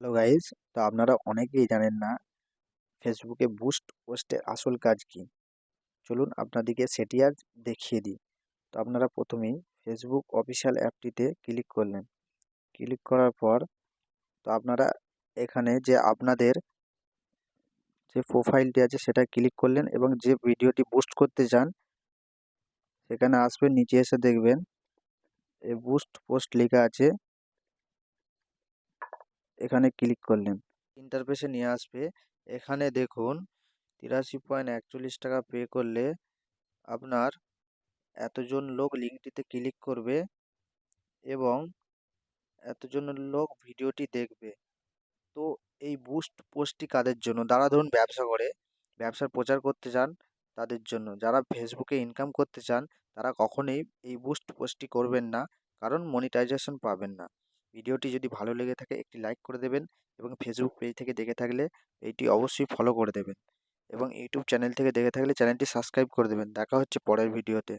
Hello guys, তো আপনারা অনেকেই জানেন না ফেসবুকে বুস্ট পোস্টের আসল কাজ কি। চলুন আপনাদেরকে সেটি আজ দেখিয়ে দিই। তো আপনারা প্রথমেই ফেসবুক অফিসিয়াল অ্যাপটিতে ক্লিক করলেন। ক্লিক করার পর তো আপনারা এখানে যে আপনাদের যে প্রোফাইলটি আছে সেটা ক্লিক করলেন এবং যে ভিডিওটি বুস্ট করতে চান সেখানে আসবেন, নিচে এসে দেখবেন এই বুস্ট পোস্ট লেখা আছে, এখানে ক্লিক করলেন। ইন্টারফেসে নিয়ে আসবে। এখানে দেখুন 83.41 টাকা পে করলে আপনার এতজন লোক লিঙ্কটিতে ক্লিক করবে এবং এতজন লোক ভিডিওটি দেখবে। তো এই বুস্ট পোস্টটি কাদের জন্য? যারা ধরুন ব্যবসা করে, ব্যবসার প্রচার করতে চান তাদের জন্য। যারা ফেসবুকে ইনকাম করতে চান তারা কখনোই এই বুস্ট পোস্টটি করবেন না, কারণ মনিটাইজেশন পাবেন না। ভিডিওটি যদি ভালো লেগে থাকে একটি লাইক করে দেবেন এবং ফেসবুক পেজ থেকে দেখে থাকলে এইটি অবশ্যই ফলো করে দেবেন এবং ইউটিউব চ্যানেল থেকে দেখে থাকলে চ্যানেলটি সাবস্ক্রাইব করে দেবেন। দেখা হচ্ছে পরের ভিডিওতে।